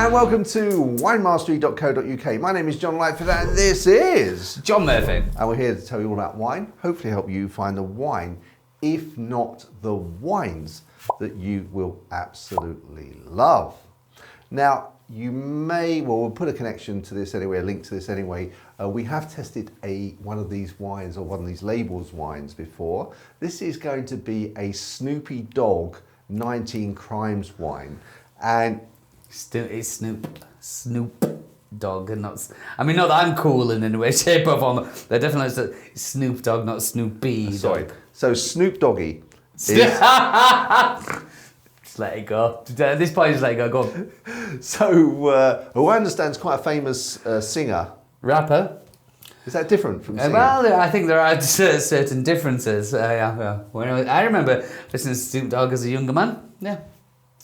And welcome to winemastery.co.uk. My name is John Lightfoot and this is John Murphy. And we're here to tell you all about wine, hopefully help you find the wine, if not the wines, that you will absolutely love. Now, you may, well, we'll put a connection to this anyway, a link to this anyway. We have tested one of these wines or one of these labels wines before. This is going to be a Snoopy Dogg 19 Crimes wine. And It's Snoop Dogg and not... I mean, not that I'm cool in any way, shape or form. They're definitely Snoop Dogg, not Snoopy. Sorry. So Snoop Doggy is... Just let it go. At this point, just let it go. Go on. So, who I understand is quite a famous singer. Rapper. Is that different from singing? Well, I think there are certain differences. I remember listening to Snoop Dogg as a younger man. Yeah.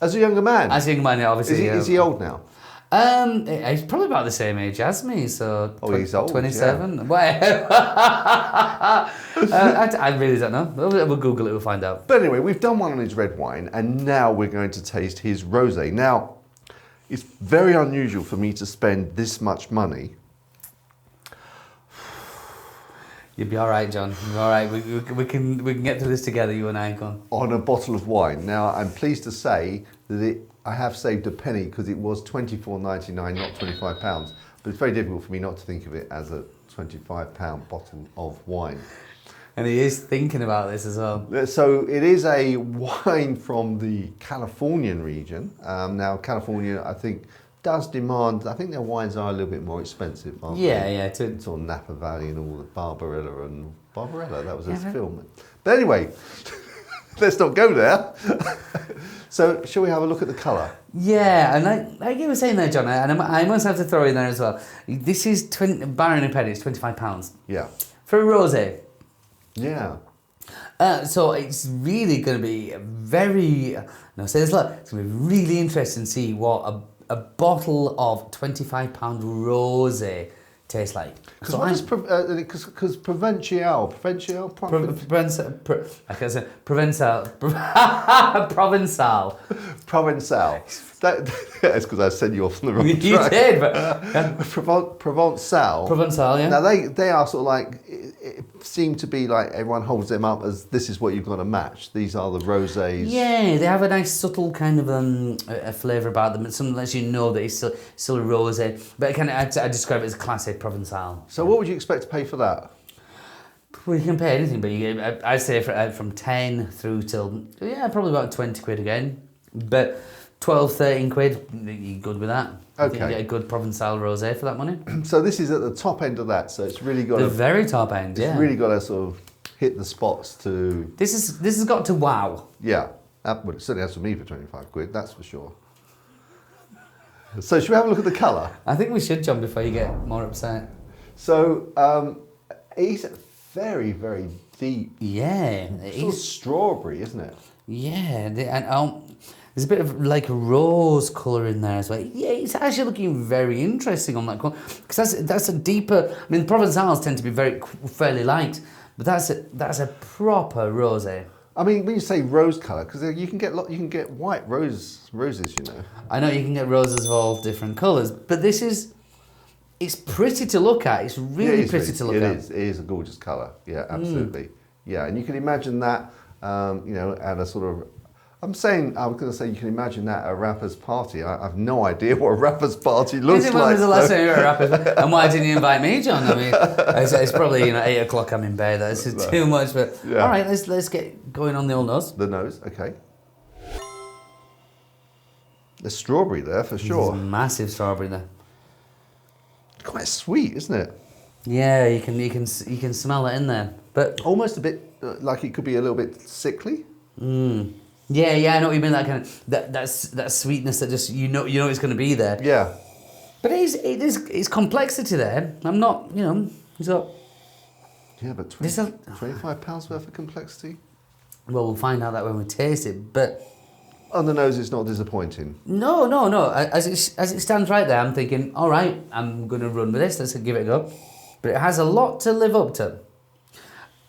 As a younger man? As a younger man, yeah, obviously. Is he old now? He's probably about the same age as me, so... He's old, 27. yeah. Well, I really don't know. We'll Google it, we'll find out. But anyway, we've done one on his red wine, and now we're going to taste his rosé. Now, it's very unusual for me to spend this much money. You'll be all right, John. You'll be all right. We can get through this together, you and I, Con. On a bottle of wine. Now, I'm pleased to say that I have saved a penny because it was £24.99, not £25. But it's very difficult for me not to think of it as a £25 bottle of wine. And he is thinking about this as well. So it is a wine from the Californian region. Now, California, I think, does demand, I think their wines are a little bit more expensive, aren't they? Yeah. It's on Napa Valley and all the Barbarella, that was his film. But anyway, let's not go there. So, shall we have a look at the colour? Yeah, and like you were saying there, John, and I must have to throw in there as well. This is, Baron and Penny, it's £25. Yeah. For a rosé. Yeah. So it's really going to be very, it's going to be really interesting to see what a bottle of £25 rosé tastes like. Because Provençal, That's because I sent you off on the wrong track. You did, but... Provençal, yeah. Now they are sort of like, it seem to be like everyone holds them up as this is what you've got to match. These are the rosés. Yeah, they have a nice subtle kind of a flavour about them. It's something that lets you know that it's still a rosé. But I describe it as classic Provençal. So what would you expect to pay for that? Well, you can pay anything, but I'd say from 10 through till, probably about 20 quid again. But 12, 13 quid, you're good with that. Okay. You get a good Provençal rosé for that money. So this is at the top end of that, so it's really got the very top end, It's really got to sort of hit the spots to... This has got to wow. Yeah, well, it certainly has for me for 25 quid, that's for sure. So should we have a look at the colour? I think we should, John, before you get more upset. So it's very, very deep. Yeah. It's sort of strawberry, isn't it? Yeah, there's a bit of like a rose colour in there as well. Yeah, it's actually looking very interesting on that colour. Because that's a deeper... I mean, Provençals tend to be fairly light, but that's a proper rosé. I mean, when you say rose colour, because you can get white roses, you know. I know you can get roses of all different colours, but this is... It's pretty to look at. It's really pretty to look at. It is a gorgeous colour. Yeah, absolutely. Yeah, and you can imagine that, at a sort of... I was going to say you can imagine that at a rapper's party. I have no idea what a rapper's party looks like. When was the last time you were at a rapper's? And why didn't you invite me, John? I mean, it's probably 8 o'clock. I'm in bed. That's too much. But yeah. All right, let's get going on the old nose. The nose, okay. There's strawberry there for sure. There's massive strawberry there. Quite sweet, isn't it? Yeah, you can smell it in there, but almost a bit like it could be a little bit sickly. Yeah, I know what you mean. That kind of that sweetness that just you know it's going to be there. Yeah, but it's complexity there. I'm not, he's got. Yeah, but £25 worth of complexity. Well, we'll find out that when we taste it, but. On the nose, it's not disappointing. No. As it stands right there, I'm thinking, all right, I'm going to run with this. Let's give it a go. But it has a lot to live up to.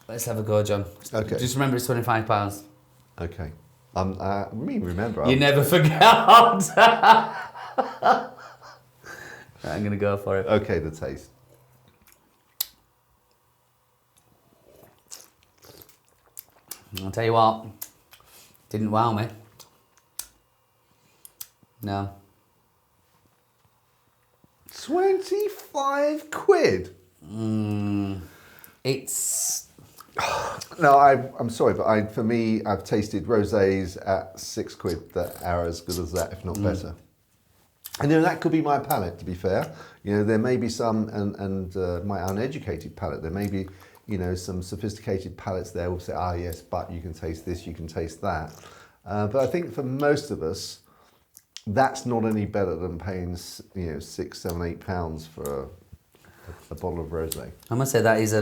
Let's have a go, John. Okay. Just remember, it's £25. Okay. Remember. You never forget. I'm going to go for it. Okay, the taste. I'll tell you what, didn't wow me. No. 25 quid? It's... No, I'm sorry, but for me, I've tasted rosés at 6 quid that are as good as that, if not better. And that could be my palate, to be fair. There may be some, and my uneducated palate, there may be, some sophisticated palates there will say, yes, but you can taste this, you can taste that. But I think for most of us, that's not any better than paying, £6, £7, £8 for a bottle of rosé. I must say that is,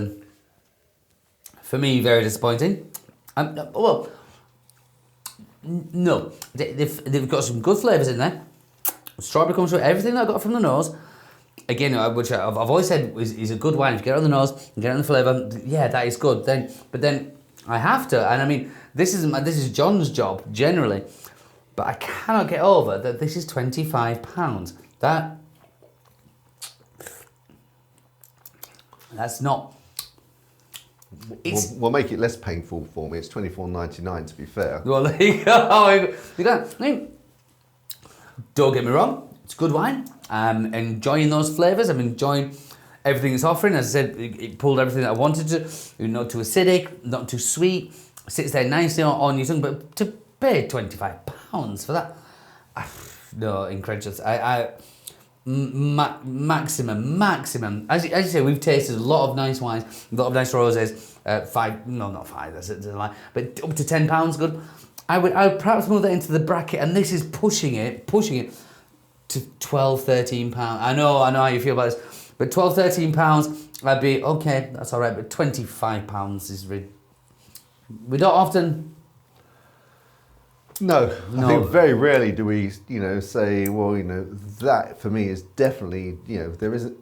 for me, very disappointing. No, they've got some good flavours in there. Strawberry comes through everything that I got from the nose. Again, which I've always said is a good wine. If you get it on the nose, you get it on the flavour, yeah, that is good. But then I have to, and I mean, this is John's job generally, but I cannot get over that this is £25. That's not. We'll make it less painful for me. It's £24.99 to be fair. Well, there you go. Don't get me wrong, it's good wine. I'm enjoying those flavours. I'm enjoying everything it's offering. As I said, it pulled everything that I wanted to. Not too acidic, not too sweet. Sits there nicely on your tongue. But to pay £25 for that, no, incredulous. Maximum. As you say, we've tasted a lot of nice wines, a lot of nice roses. Not 5. That's a lie. But up to £10, good. I would perhaps move that into the bracket, and this is pushing it to £12, £13. I know how you feel about this, but £12, £13, I'd be okay. That's all right. But £25 is we don't often. No, I think very rarely do we, say, well, that for me is definitely, there isn't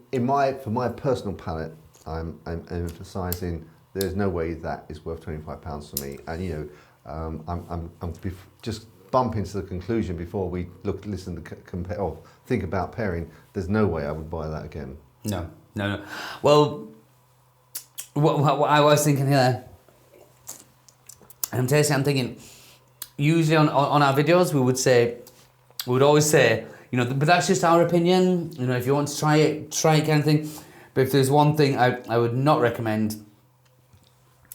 for my personal palate. I'm emphasising there's no way that is worth £25 for me, and I'm just bumping to the conclusion before we listen to compare or think about pairing. There's no way I would buy that again. No. Well, what I was thinking here, and I'm thinking. Usually on our videos, we would always say, but that's just our opinion. If you want to try it kind of thing. But if there's one thing I would not recommend,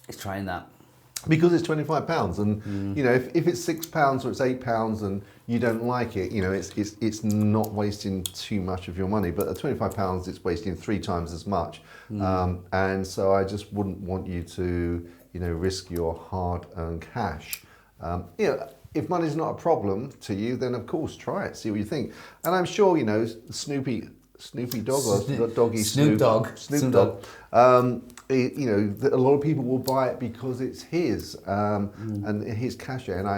it's trying that. Because it's £25, and if it's £6 or it's £8 and you don't like it, it's not wasting too much of your money. But at £25, it's wasting 3 times as much, and so I just wouldn't want you to risk your hard-earned cash. If money's not a problem to you, then of course try it, see what you think. And I'm sure Snoopy Dogg or Doggy Snoop Dogg. Snoop Dogg. A lot of people will buy it because it's his and his cachet. And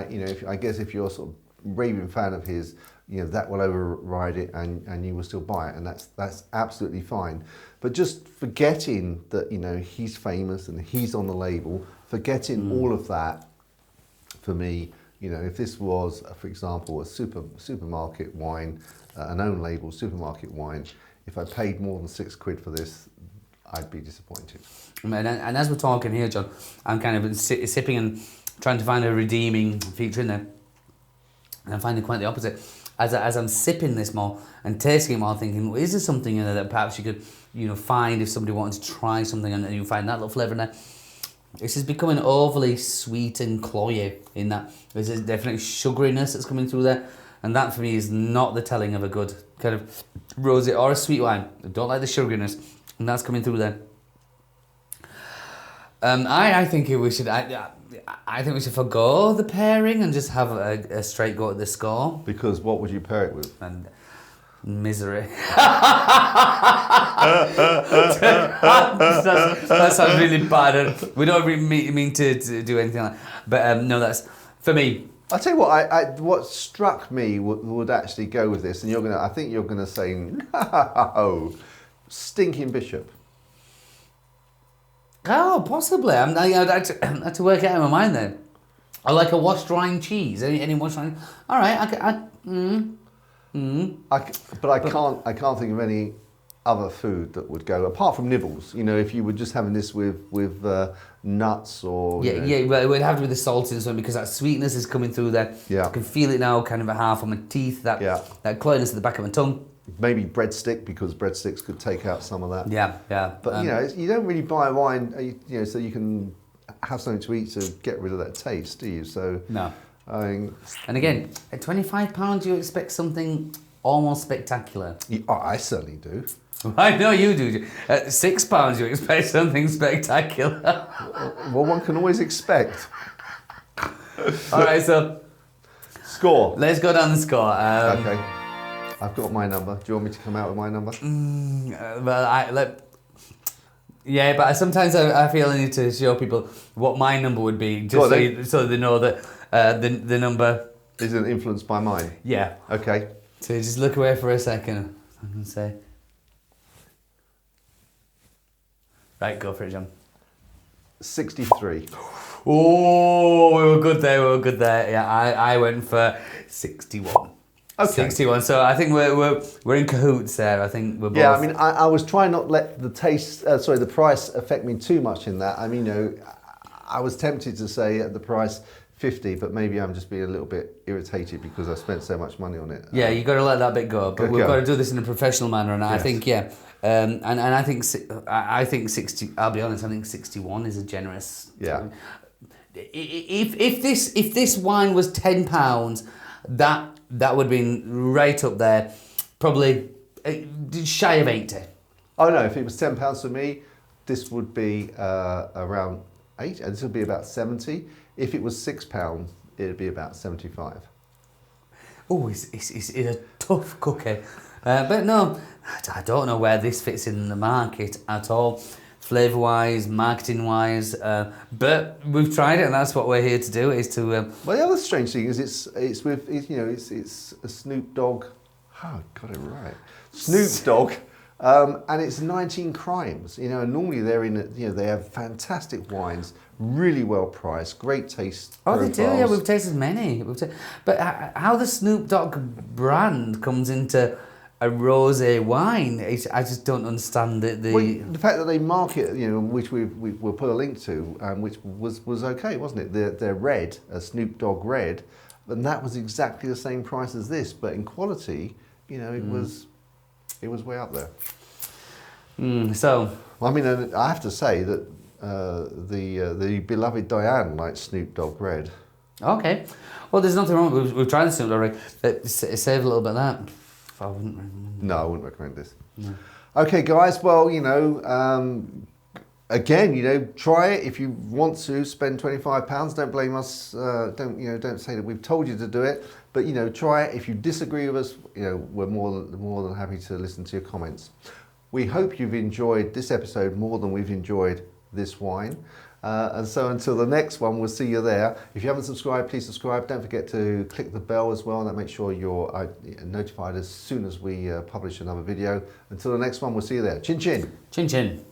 I guess if you're sort of raving fan of his, that will override it, and you will still buy it, and that's absolutely fine. But just forgetting that he's famous and he's on the label, forgetting all of that. For me, if this was, for example, a supermarket wine, an own label supermarket wine, if I paid more than 6 quid for this, I'd be disappointed. And as we're talking here, John, I'm kind of sipping and trying to find a redeeming feature in there. And I'm finding quite the opposite. As I'm sipping this more and tasting it more, thinking, well, is there something in there that perhaps you could, find if somebody wanted to try something, and you find that little flavour in there. This is becoming overly sweet and cloyy in that. There's definitely sugariness that's coming through there. And that for me is not the telling of a good kind of rosé or a sweet wine. I don't like the sugariness. And that's coming through there. I think we should forgo the pairing and just have a straight go at the score. Because what would you pair it with? And misery. that sounds really bad. We don't really mean to do anything like that. But no, that's for me. I'll tell you what. What struck me would actually go with this, and I think you're gonna say, no, Stinking Bishop. Oh, possibly. I had to work it out in my mind then. I like a washed rind cheese. Any washed rind? All right. But I can't think of any other food that would go apart from nibbles. You know, if you were just having this with nuts or Well, it would have to be the saltiness one because that sweetness is coming through there. Yeah. I can feel it now, kind of a half on my teeth. That cloyiness at the back of my tongue. maybe breadstick, because breadsticks could take out some of that. Yeah. But you know, you don't really buy wine, you know, so you can have something to eat to get rid of that taste, do you? So No. I mean, And again, at £25, you expect something almost spectacular. I certainly do. I know you do. At £6, you expect something spectacular. Well, one can always expect. All right, so Score. let's go down the score. Okay. I've got my number. Do you want me to come out with my number? Yeah, but sometimes I feel I need to show people what my number would be, just so they know that the number isn't influenced by mine. Yeah. Okay. So just look away for a second and say. Right, go for it, John. 63. Oh, we were good there. Yeah, I went for 61. Okay. 61. So I think we're in cahoots there. I think we're both. Yeah, I mean, I was trying not to let the price affect me too much in that. I mean, you know, I was tempted to say at the price 50, but maybe I'm just being a little bit irritated because I spent so much money on it. Yeah, you got to let that bit go. But we've got to do this in a professional manner, and yes. I think and I think 60. I'll be honest. I think 61 is a generous. Yeah. If this wine was £10, that would have been right up there, probably shy of 80. Oh no! If it was £10 for me, this would be around 8, and this would be about 70. If it was £6, it'd be about 75. Oh, it's a tough cookie, but no, I don't know where this fits in the market at all, flavour-wise, marketing-wise. But we've tried it, and that's what we're here to do. Is to. Well, the other strange thing is it's a Snoop Dogg. Oh, got it right. Snoop Dogg. And it's 19 Crimes, you know, and normally they have fantastic wines, really well priced, great taste. Oh, profiles. they do, yeah, we've tasted many. But how the Snoop Dogg brand comes into a rosé wine, I just don't understand the fact that they market, you know, which we'll put a link to, which was okay, wasn't it? They're red, a Snoop Dogg red, and that was exactly the same price as this, but in quality, you know, it was way up there. So, I mean, I have to say that the beloved Diane likes Snoop Dogg Red. Okay. Well, there's nothing wrong. We've tried the Snoop Dogg Red. But save a little bit of that. I wouldn't recommend. No, I wouldn't recommend this. No. Okay, guys. Well, you know, again, you know, try it if you want to spend £25. Don't blame us. Don't say that we've told you to do it. But you know, try it. If you disagree with us, you know, we're more than happy to listen to your comments. We hope you've enjoyed this episode more than we've enjoyed this wine. And so until the next one, we'll see you there. If you haven't subscribed, please subscribe. Don't forget to click the bell as well. That makes sure you're notified as soon as we publish another video. Until the next one, we'll see you there. Chin chin. Chin chin.